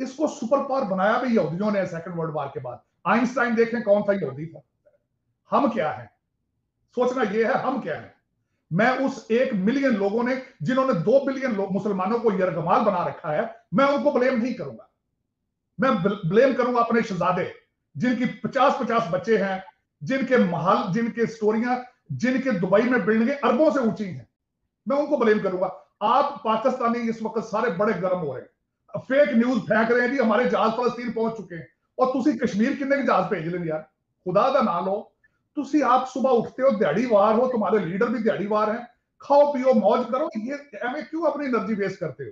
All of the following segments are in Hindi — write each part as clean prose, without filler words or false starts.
इसको सुपर पावर बनाया भी यहूदियों ने सेकंड वर्ल्ड वॉर के बाद। आइंस्टाइन देखें कौन था यहूदी था। हम क्या है, सोचना यह है हम क्या है। मैं उस 1 मिलियन लोगों ने जिन्होंने 2 बिलियन मुसलमानों को यरगमाल बना रखा है, मैं उनको ब्लेम नहीं करूंगा। मैं ब्लेम करूंगा अपने शहजादे जिनकी 50-50 बच्चे हैं, जिनके महल, जिनके स्टोरियां, जिनके दुबई में बिल्डिंगें अरबों से ऊंची हैं, मैं उनको ब्लेम करूंगा। आप पाकिस्तानी इस वक्त सारे बड़े गर्म हो रहे हैं, फेक न्यूज फेंक रहे हैं जी हमारे जहाज फलस्तीन पहुंच चुके हैं, और तुसी कश्मीर किन्ने के जहाज भेज लें यार, खुदा दा ना लो। तुसी आप सुबह उठते हो दिहाड़ीवार हो, तुम्हारे लीडर भी दिहाड़ीवार हैं, खाओ पियो मौज करो, ये एवं क्यों अपनी एनर्जी वेस्ट करते हो।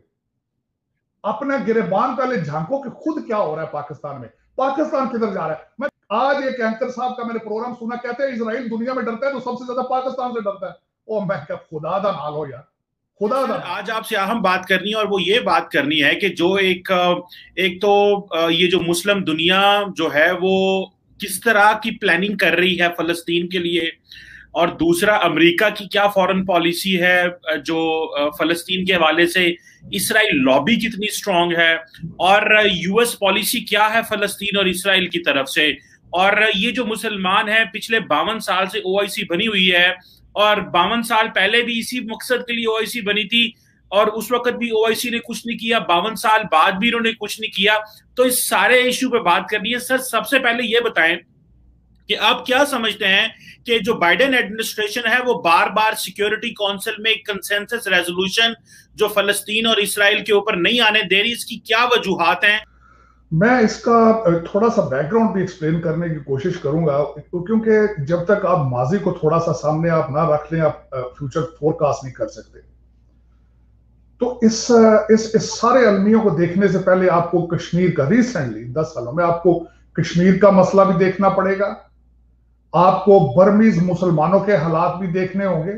अपना गिरेबान पहले झांको कि खुद क्या हो रहा है पाकिस्तान में, पाकिस्तान किधर जा रहा है। मैं आज एक एंकर साहब का मैंने प्रोग्राम सुना, कहते हैं इजराइल दुनिया में डरता है तो सबसे ज्यादा पाकिस्तान से डरता है। ओ मैं क्या, खुदा दा नाल हो यार, खुदा दा। आज आपसे अहम बात करनी है और वो ये बात करनी है कि जो एक तो ये जो मुस्लिम दुनिया जो है वो किस तरह की प्लानिंग कर रही है फलस्तीन के लिए, और दूसरा अमेरिका की क्या फॉरेन पॉलिसी है जो फलस्तीन के हवाले से, इसराइल लॉबी कितनी स्ट्रांग है, और यूएस पॉलिसी क्या है फलस्तीन और इसराइल की तरफ से। और ये जो मुसलमान है पिछले 52 साल से ओआईसी बनी हुई है, और 52 साल पहले भी इसी मकसद के लिए ओआईसी बनी थी, और उस वक्त भी ओआईसी ने कुछ नहीं किया, 52 साल बाद भी इन्होंने कुछ नहीं किया। तो इस सारे इश्यू पे बात करनी है। सर सबसे पहले ये बताएं कि आप क्या समझते हैं कि जो बाइडेन एडमिनिस्ट्रेशन है वो बार बार सिक्योरिटी काउंसिल में एक कंसेंसस रेजोल्यूशन जो फलस्तीन और इसराइल के ऊपर नहीं आने दे रही, इसकी क्या वजूहात हैं? मैं इसका थोड़ा सा बैकग्राउंड भी एक्सप्लेन करने की कोशिश करूंगा, क्योंकि जब तक आप माजी को थोड़ा सा सामने आप ना रख लें, आप फ्यूचर फोरकास्ट नहीं कर सकते। तो इस सारे अलमियों को देखने से पहले आपको कश्मीर का, रिसेंटली 10 सालों में आपको कश्मीर का मसला भी देखना पड़ेगा, आपको बर्मीज मुसलमानों के हालात भी देखने होंगे,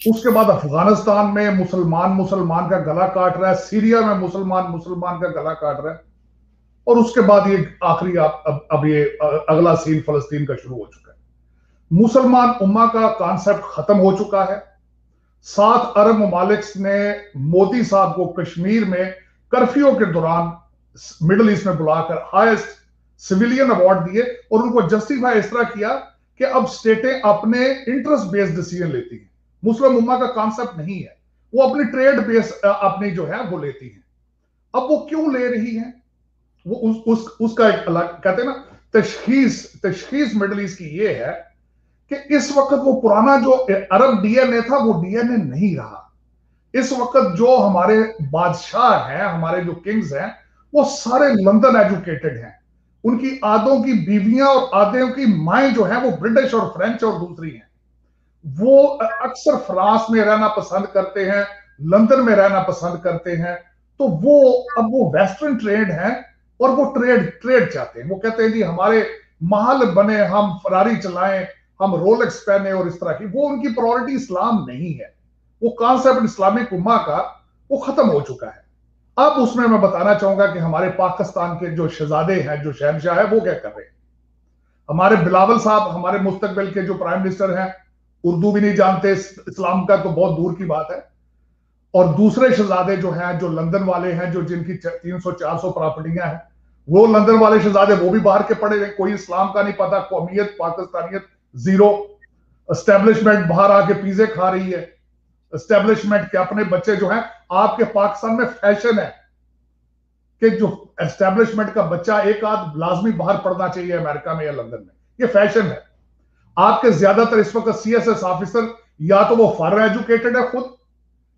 उसके बाद अफगानिस्तान में मुसलमान का गला काट रहा है, सीरिया में मुसलमान का गला काट रहा है, और उसके बाद ये आखिरी अब ये अगला सीन फलस्तीन का शुरू हो चुका है। मुसलमान उम्मा का कॉन्सेप्ट खत्म हो चुका है। 7 अरब ममालिक ने मोदी साहब को कश्मीर में कर्फ्यू के दौरान मिडिल ईस्ट में बुलाकर हाईएस्ट सिविलियन अवार्ड दिए, और उनको जस्टिफाई इस तरह किया कि अब स्टेटें अपने इंटरेस्ट बेस्ड डिसीजन लेती हैं, मुस्लिम उम्मा का कॉन्सेप्ट नहीं है, वो अपनी ट्रेड बेस अपनी जो है वो लेती हैं। अब वो क्यों ले रही हैं, वो उसका एक अलग कहते हैं ना तशखीस मिडिल ईस्ट की ये है कि इस वक्त वो पुराना जो अरब डीएनए था वो डीएनए नहीं रहा। इस वक्त जो हमारे बादशाह हैं, हमारे जो किंग्स हैं, वो सारे लंदन एजुकेटेड हैं, उनकी आधों की बीवियां और आधों की माएं जो हैं वो ब्रिटिश और फ्रेंच और दूसरी हैं। वो अक्सर फ्रांस में रहना पसंद करते हैं, लंदन में रहना पसंद करते हैं। तो वो अब वो वेस्टर्न ट्रेड है और वो ट्रेड चाहते हैं। वो कहते हैं जी हमारे महल बने, हम फरारी चलाएं, हम रोलेक्स पहने और इस तरह की। वो उनकी प्रायोरिटी इस्लाम नहीं है, वो कॉन्सेप्ट इस्लामिक उम्मा का वो खत्म हो चुका है। अब उसमें मैं बताना चाहूंगा कि हमारे पाकिस्तान के जो शहजादे हैं, जो शहनशाह है, वो क्या कर रहे हैं। हमारे बिलावल साहब, हमारे मुस्तकबिल के जो प्राइम मिनिस्टर हैं, उर्दू भी नहीं जानते, इस्लाम का तो बहुत दूर की बात है। और दूसरे शहजादे जो हैं, जो लंदन वाले हैं, जो जिनकी 300-400 प्रॉपर्टियां हैं, वो लंदन वाले शहजादे वो भी बाहर के पड़े हैं, कोई इस्लाम का नहीं पता, कौमियत पाकिस्तानियत जीरो। एस्टेब्लिशमेंट बाहर आके पिज्जे खा रही है, एस्टेब्लिशमेंट के अपने बच्चे जो हैं, आपके पाकिस्तान में फैशन है कि जो एस्टेब्लिशमेंट का बच्चा एक आध लाजमी बाहर पढ़ना चाहिए अमेरिका में या लंदन में, ये फैशन है। आपके ज्यादातर इस वक्त सीएसएस ऑफिसर या तो वो फॉरेन एजुकेटेड है खुद,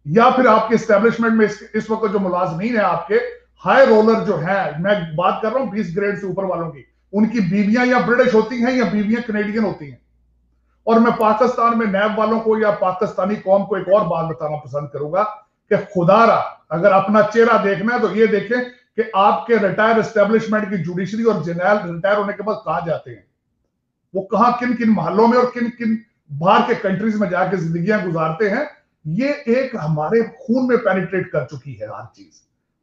या फिर आपके एस्टेब्लिशमेंट में इस वक्त जो मुलाजमीन है, आपके हाई रोलर जो है, मैं बात कर रहा हूं 20 ग्रेड से ऊपर वालों की, उनकी बीवियां या ब्रिटिश होती हैं या बीवियां कनेडियन होती हैं। और मैं पाकिस्तान में नैब वालों को या पाकिस्तानी कौम को एक और बात बताना पसंद करूंगा कि खुदारा अगर अपना चेहरा देखना है तो ये देखें कि आपके रिटायर एस्टेब्लिशमेंट की जुडिशरी और जर्नल रिटायर होने के बाद कहां जाते हैं, वो कहां किन किन महलों में और किन किन बाहर के कंट्रीज में जाके जिंदगियां गुजारते हैं। ये एक हमारे खून में पेनिट्रेट कर चुकी है हर चीज।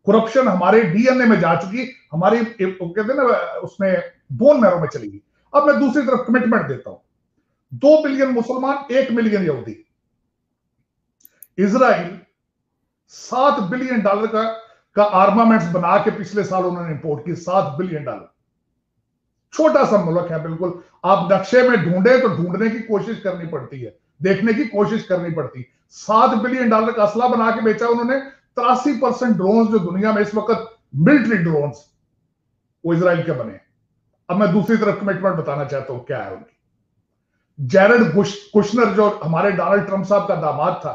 करप्शन हमारे डीएनए में जा चुकी, हमारी कहते हैं ना उसमें बोन मैरो में चली गई। अब मैं दूसरी तरफ कमिटमेंट देता हूं, 2 बिलियन मुसलमान, 1 मिलियन यहूदी। इजराइल $7 बिलियन का का आर्मामेंट्स बना के पिछले साल उन्होंने इंपोर्ट की, $7 बिलियन। छोटा सा मुल्क है बिल्कुल, आप नक्शे में ढूंढे तो ढूंढने की कोशिश करनी पड़ती है, देखने की कोशिश करनी पड़ती। $7 बिलियन का असला बना के बेचा उन्होंने। 83% ड्रोन जो दुनिया में इस वक्त मिलिट्री ड्रोन वो इसराइल के बने। अब मैं दूसरी तरफ कमिटमेंट बताना चाहता हूं क्या है उनकी। जैरेड कुशनर जो हमारे डोनाल्ड ट्रंप साहब का दामाद था,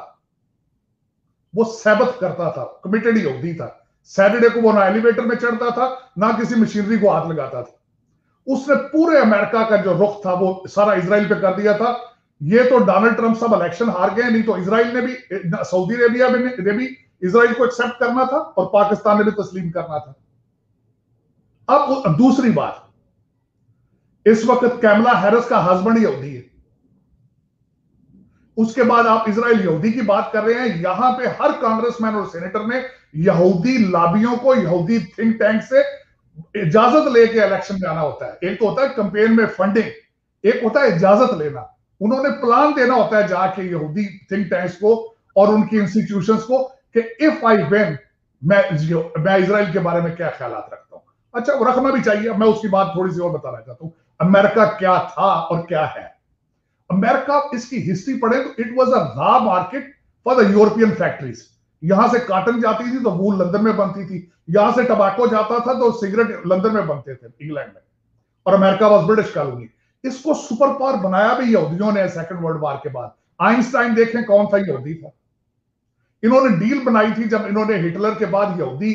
वो सैबत करता था, कमिटेड यहूदी था। सैटरडे को वो ना एलिवेटर में चढ़ता था, ना किसी मशीनरी को हाथ लगाता था। उसने पूरे अमेरिका का जो रुख था वो सारा इसराइल पे कर दिया था। ये तो डोनाल्ड ट्रंप साहब इलेक्शन हार गए, नहीं तो इसराइल ने भी, सऊदी अरेबिया ने भी इसराइल को एक्सेप्ट करना था और पाकिस्तान ने भी तस्लीम करना था। अब दूसरी बात, इस वक्त कैमला हैरिस का हस्बैंड यहूदी है। उसके बाद आप इसराइल यहूदी की बात कर रहे हैं। यहां पे हर कांग्रेसमैन और सेनेटर ने यहूदी लाबियों को यहूदी थिंक टैंक से इजाजत लेके इलेक्शन में आना होता है। एक तो होता है कैंपेन में फंडिंग, एक होता है इजाजत लेना। उन्होंने प्लान देना होता है जाके यहूदी थिंक टैंक्स को और उनकी इंस्टीट्यूशंस को कि इफ आई विन, मैं इसराइल के बारे में क्या ख्यालात रखता हूं। अच्छा, वो रखना भी चाहिए। मैं उसकी बात थोड़ी सी और बताना चाहता हूं। अमेरिका क्या था और क्या है। अमेरिका, इसकी हिस्ट्री पढ़े तो it was a raw market for the European factories. यहां से कॉटन जाती थी तो वूल लंदन में बनती थी, यहां से टबाको जाता था तो सिगरेट लंदन में बनते थे, इंग्लैंड में, और अमेरिका वाज ब्रिटिश कॉलोनी। इसको सुपर पावर बनाया भी यहूदियों ने सेकंड वर्ल्ड वॉर के बाद। आइंस्टाइन देखें कौन था, यहूदी था। इन्होंने डील बनाई थी जब इन्होंने हिटलर के बाद यहूदी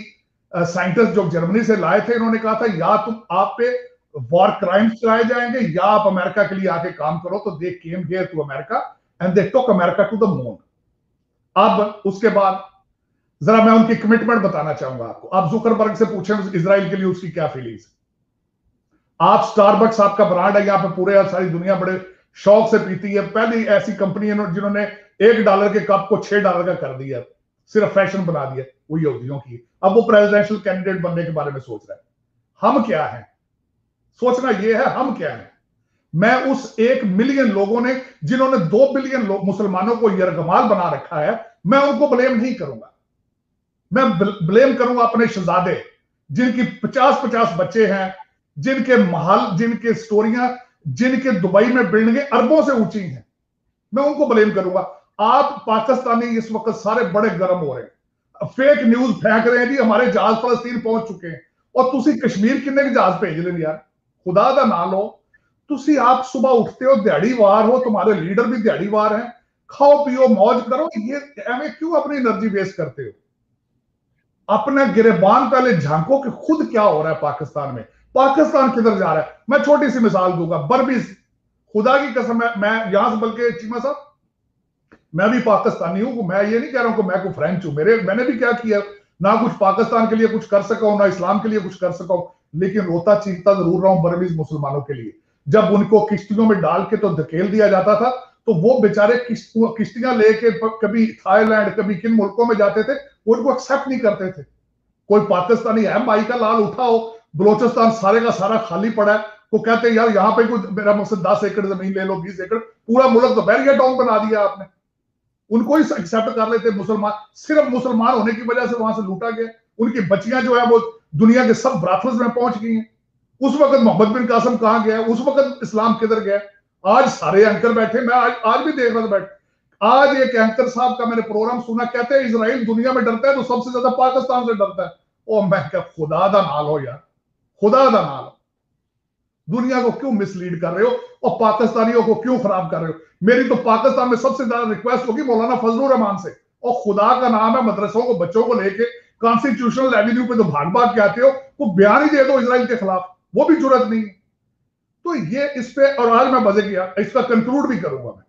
साइंटिस्ट जो जर्मनी से लाए थे, इन्होंने कहा था या तुम आप पे वॉर क्राइम्स चलाए जाएंगे या आप अमेरिका के लिए आके काम करो। तो they came here to America and they took America to the moon. अब उसके बाद जरा मैं उनकी कमिटमेंट बताना चाहूंगा आपको। आप जुकरबर्ग से पूछें इसराइल के लिए उसकी क्या फीलिंग्स। आप स्टारबक्स आपका ब्रांड है, यहां पे पूरे सारी दुनिया बड़े शौक से पीती है। पहली ऐसी कंपनी है जिन्होंने $1 के कप को $6 का कर दिया, सिर्फ फैशन बना दिया, वो यहूदियों की। अब वो प्रेसिडेंशियल कैंडिडेट बनने के बारे में सोच रहा है। हम क्या है, सोचना यह है हम क्या है। मैं उस 1 मिलियन लोगों ने जिन्होंने 2 बिलियन मुसलमानों को यरगमाल बना रखा है, मैं उनको ब्लेम नहीं करूंगा। मैं ब्लेम करूंगा अपने शहजादे जिनकी 50-50 बच्चे हैं, जिनके महल, जिनके स्टोरियां, जिनके दुबई में बिल्डिंगें अरबों से ऊंची हैं। मैं उनको ब्लेम करूंगा। आप पाकिस्तानी इस वक्त सारे बड़े गर्म हो रहे हैं, फेक न्यूज फेंक रहे हैं जी हमारे जहाज फलस्तीन पहुंच चुके हैं। और तुसी कश्मीर किन्ने के जहाज भेज लें यार, खुदा दा ना लो। तुसी आप सुबह उठते हो, दिहाड़ीवार हो, तुम्हारे लीडर भी दिहाड़ीवार हैं, खाओ पियो मौज करो। ये एवं क्यों अपनी एनर्जी वेस्ट करते हो। अपना गिरेबान पहले झांको कि खुद क्या हो रहा है पाकिस्तान में, पाकिस्तान किधर जा रहा है। मैं छोटी सी मिसाल दूंगा, बर्बीज, खुदा की कसम, मैं यहां से, बल्कि चीमा साहब मैं भी पाकिस्तानी हूं। मैं ये नहीं कह रहा हूं कि मैं कोई फ्रेंच हूं, मैंने भी क्या किया, ना कुछ पाकिस्तान के लिए कुछ कर सका हूं, ना इस्लाम के लिए कुछ कर सका हूं, लेकिन रोता चीखता जरूर रहा हूं बर्बीज मुसलमानों के लिए। जब उनको किश्तियों में डाल के तो धकेल दिया जाता था, तो वो बेचारे किश्तियां लेके कभी थाईलैंड कभी किन मुल्कों में जाते थे, उनको एक्सेप्ट नहीं करते थे। कोई पाकिस्तानी है भाई का लाल उठा हो, बलोचिस्तान सारे का सारा खाली पड़ा है, वो कहते हैं यार यहाँ पे कोई मेरा मुझसे 10 एकड़ जमीन ले लो, 20 एकड़, पूरा मुल्क तो बैरियर टाउन बना दिया आपने। उनको ही एक्सेप्ट कर लेते मुसलमान, सिर्फ मुसलमान होने की वजह से वहां से लूटा गया। उनकी बच्चियां जो है वो दुनिया के सब ब्राथल्स में पहुंच गई हैं। उस वक्त मोहम्मद बिन कासिम कहां गया, उस वक्त इस्लाम किधर गया। आज सारे एंकर बैठे, मैं आज भी देख रहा था बैठ, आज एक एंकर साहब का मैंने प्रोग्राम सुना, कहते हैं इसराइल दुनिया में डरता है तो सबसे ज्यादा पाकिस्तान से डरता है। ओ मैं क्या, खुदा दा नाल हो यार, खुदा दा नाल, दुनिया को क्यों मिसलीड कर रहे हो और पाकिस्तानियों को क्यों खराब कर रहे हो। मेरी तो पाकिस्तान में सबसे ज्यादा रिक्वेस्ट होगी मौलाना फजलुर रहमान से, और खुदा का नाम है, मदरसों को बच्चों को लेके कॉन्स्टिट्यूशनल एवेन्यू पे तो भाग भाग के आते हो, वो बयान ही दे दो इसराइल के खिलाफ, वो भी जरूरत नहीं है। तो ये इस पे, और आज मैं मजे किया, इसका कंक्लूड भी करूंगा मैं।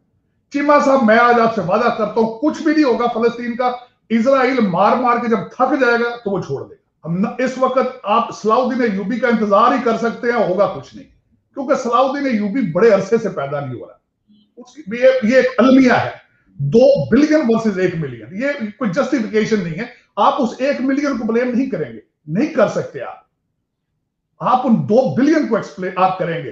चीमा साहब मैं आज आपसे वादा करता हूं कुछ भी नहीं होगा फलस्तीन का। इसराइल मार मार के जब थक जाएगा तो वो छोड़ देगा। हम इस वक्त आप सलाउद्दीन अय्यूबी का इंतजार ही कर सकते हैं, होगा कुछ नहीं, क्योंकि सलाउद्दीन अय्यूबी बड़े अरसे से पैदा नहीं हो रहा। ये एक अलमिया है, 2 बिलियन वर्सेस 1 मिलियन, ये कोई जस्टिफिकेशन नहीं है। आप उस 1 मिलियन को ब्लेम नहीं करेंगे, नहीं कर सकते आप उन 2 बिलियन को एक्सप्लेन आप करेंगे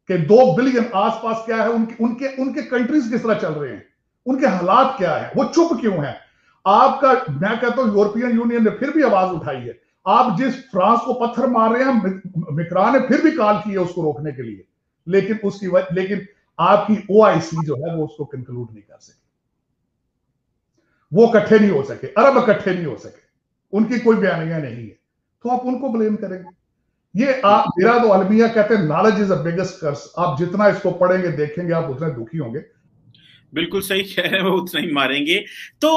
कि 2 बिलियन आसपास क्या है, उनके कंट्रीज किस तरह चल रहे हैं, उनके हालात क्या है, वो चुप क्यों है। आपका, मैं कहता हूं यूरोपियन यूनियन ने फिर भी आवाज उठाई है। आप जिस फ्रांस को पत्थर मार रहे हैं, मिक्रा ने फिर भी कॉल की है उसको रोकने के लिए, लेकिन आपकी ओआईसी जो है वो उसको कंक्लूड नहीं कर सकी। वो इकट्ठे नहीं हो सके, अरब इकट्ठे नहीं हो सके, उनकी कोई बयानियां नहीं है, तो आप उनको ब्लेम करेंगे। ये आप, मेरा तो अलमिया कहते हैं नॉलेज इज द बिगेस्ट कर्स। आप जितना इसको पढ़ेंगे देखेंगे आप उतने दुखी होंगे। बिल्कुल सही कह रहे हैं, वो उतना ही मारेंगे। तो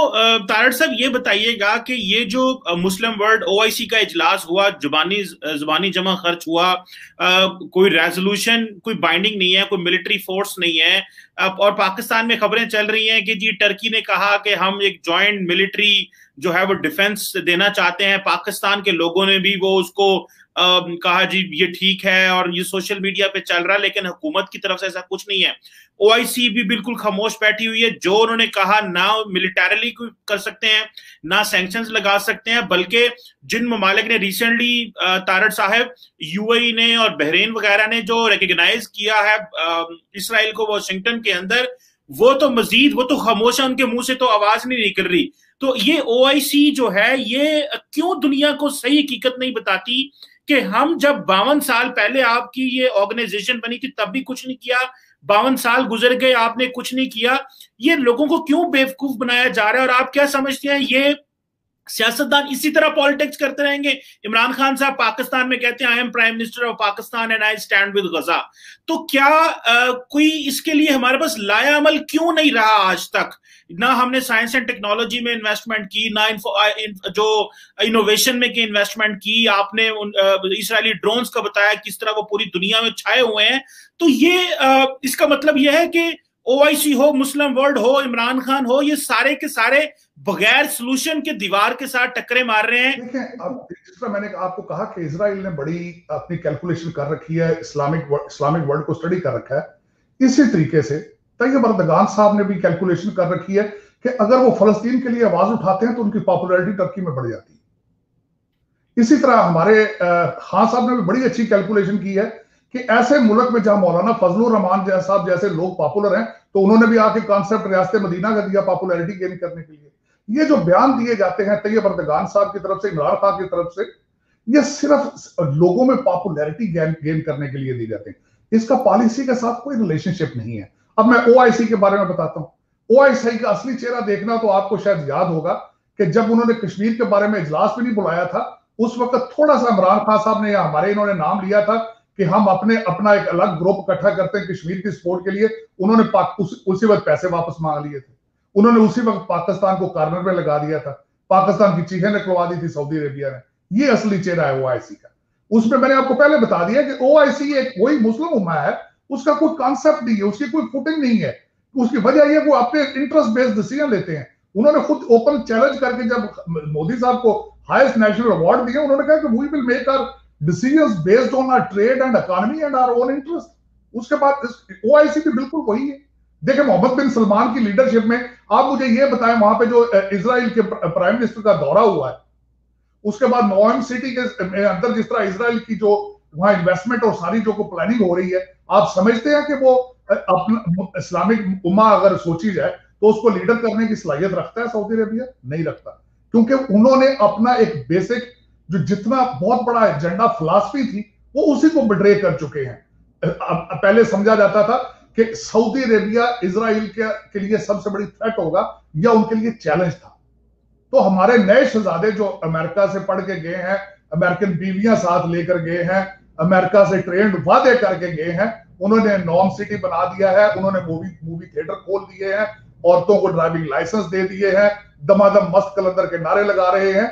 तारड़ साहब ये बताइएगा कि ये जो मुस्लिम वर्ल्ड ओआईसी का इजलास हुआ, जुबानी जमा खर्च हुआ, कोई रेजोल्यूशन, कोई बाइंडिंग नहीं है, कोई मिलिट्री फोर्स नहीं है, और पाकिस्तान में खबरें चल रही हैं कि जी टर्की ने कहा कि हम एक जॉइंट मिलिट्री जो है वो डिफेंस देना चाहते हैं। पाकिस्तान के लोगों ने भी वो उसको कहा जी ये ठीक है, और ये सोशल मीडिया पे चल रहा है, लेकिन हुकूमत की तरफ से ऐसा कुछ नहीं है। ओआईसी भी बिल्कुल खामोश बैठी हुई है। जो उन्होंने कहा ना मिलिटरीली कर सकते हैं, ना सैंक्शंस लगा सकते हैं, बल्कि जिन ममालिक ने रिसेंटली तारड़ साहब यूएई ने और बहरीन वगैरह ने जो रिकॉग्नाइज किया है इसराइल को वाशिंगटन के अंदर, वो तो मजीद, वो तो खामोश है, उनके मुंह से तो आवाज नहीं निकल रही। तो ये ओआईसी जो है ये क्यों दुनिया को सही हकीकत नहीं बताती कि हम जब 52 साल पहले आपकी ये ऑर्गेनाइजेशन बनी थी तब भी कुछ नहीं किया, 52 साल गुजर गए आपने कुछ नहीं किया। ये लोगों को क्यों बेवकूफ बनाया जा रहा है? और आप क्या समझते हैं ये सियासतदान इसी तरह पॉलिटिक्स करते रहेंगे? इमरान खान साहब पाकिस्तान में कहते हैं I am prime minister of Pakistan and I stand with Gaza. तो क्या कोई इसके लिए हमारे पास लाया अमल क्यों नहीं रहा आज तक? ना हमने साइंस एंड टेक्नोलॉजी में इन्वेस्टमेंट की, ना जो इनोवेशन में की इन्वेस्टमेंट की। आपने इसराइली ड्रोन्स का बताया किस तरह वो पूरी दुनिया में छाए हुए हैं। तो ये इसका मतलब यह है कि ओआईसी हो, मुस्लिम वर्ल्ड हो, इमरान खान हो, ये सारे के सारे बगैर सोल्यूशन के दीवार के साथ टक्करे मार रहे हैं। देखिए, अब जिस तरह मैंने आपको कहा कि इजराइल ने बड़ी अपनी कैलकुलेशन कर रखी है, इस्लामिक वर्ल्ड को स्टडी कर रखा है। इसी तरीके से तैयब अर्दगान साहब ने भी कैलकुलेशन कर रखी है कि अगर वो फलस्तीन के लिए आवाज उठाते हैं तो उनकी पॉपुलैरिटी टर्की में बढ़ जाती है। इसी तरह हमारे खान साहब ने भी बड़ी अच्छी कैलकुलेशन की है कि ऐसे मुल्क में जहां मौलाना फजलुर रहमान साहब जैसे लोग पॉपुलर हैं, तो उन्होंने भी आके कॉन्सेप्ट रियासत मदीना का दिया पॉपुलैरिटी गेन करने के लिए। ये जो बयान दिए जाते हैं तैयब अर्दगान साहब की तरफ से, इमरान खान की तरफ से, ये सिर्फ लोगों में पॉपुलैरिटी गेन करने के लिए दिए जाते हैं। इसका पॉलिसी के साथ कोई रिलेशनशिप नहीं है। अब मैं ओआईसी के बारे में बताता हूं। ओआईसी का असली चेहरा देखना तो आपको शायद याद होगा कि जब उन्होंने कश्मीर के बारे में इजलास भी नहीं बुलाया था, उस वक्त थोड़ा सा इमरान खान साहब ने या हमारे इन्होंने नाम लिया था कि हम अपना एक अलग ग्रुप इकट्ठा करते हैं कश्मीर की सपोर्ट के लिए। उन्होंने उसी वक्त पैसे वापस मांग लिए थे। उन्होंने उसी वक्त पाकिस्तान को कॉर्नर में लगा दिया था। पाकिस्तान की चीखें निकलवा दी थी सऊदी अरेबिया ने। ये असली चेहरा है ओआईसी का। उसमें मैंने आपको पहले बता दिया कि ओआईसी एक वही मुस्लिम उम्मा है, उसका कोई कॉन्सेप्ट नहीं है, उसकी कोई फुटिंग नहीं है। उसकी वजह यह वो अपने इंटरेस्ट बेस्ड डिसीजन लेते हैं। उन्होंने खुद ओपन चैलेंज करके जब मोदी साहब को हाईएस्ट नेशनल अवार्ड दिया, उन्होंने कहा कि we will make our decisions based on our trade and economy and our own interest. उसके बाद ओआईसी भी बिल्कुल वही है। देखिए, मोहम्मद बिन सलमान की लीडरशिप में आप मुझे ये बताएं, वहां पे जो इजराइल के प्राइम मिनिस्टर का दौरा हुआ है, उसके बाद नोएम सिटी के अंदर जिस तरह इजराइल की जो वहां इन्वेस्टमेंट और सारी जो प्लानिंग हो रही है, आप समझते हैं कि वो अपना इस्लामिक उम्मा अगर सोची जाए तो उसको लीडर करने की सलाहियत रखता है सऊदी अरेबिया? नहीं रखता, क्योंकि उन्होंने अपना एक बेसिक जो जितना बहुत बड़ा एजेंडा फिलॉसफी थी वो उसी को बिट्रे कर चुके हैं। पहले समझा जाता था कि सऊदी अरेबिया इजराइल के लिए सबसे बड़ी थ्रेट होगा या उनके लिए चैलेंज था। तो हमारे नए शहजादे जो अमेरिका से पढ़ के गए हैं, अमेरिकन बीवियां साथ लेकर गए हैं, अमेरिका से ट्रेंड वादे करके गए हैं, उन्होंने नॉर्म सिटी बना दिया है, उन्होंने मूवी थिएटर खोल दिए हैं, औरतों को ड्राइविंग लाइसेंस दे दिए हैं, दमादम मस्त कलंदर के नारे लगा रहे हैं।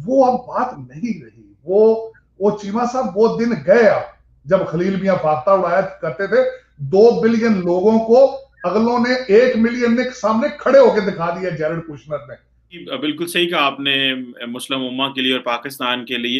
वो अब बात नहीं रही। वो चीमा साहब वो दिन गए अब, जब खलील मियां फाख्ता उड़ाया करते थे। 2 बिलियन लोगों को अगलों ने 1 मिलियन ने सामने खड़े होकर दिखा दिया जेरेड कुशनर ने। बिल्कुल सही कहा आपने, मुस्लिम उम्मा के लिए और पाकिस्तान के लिए।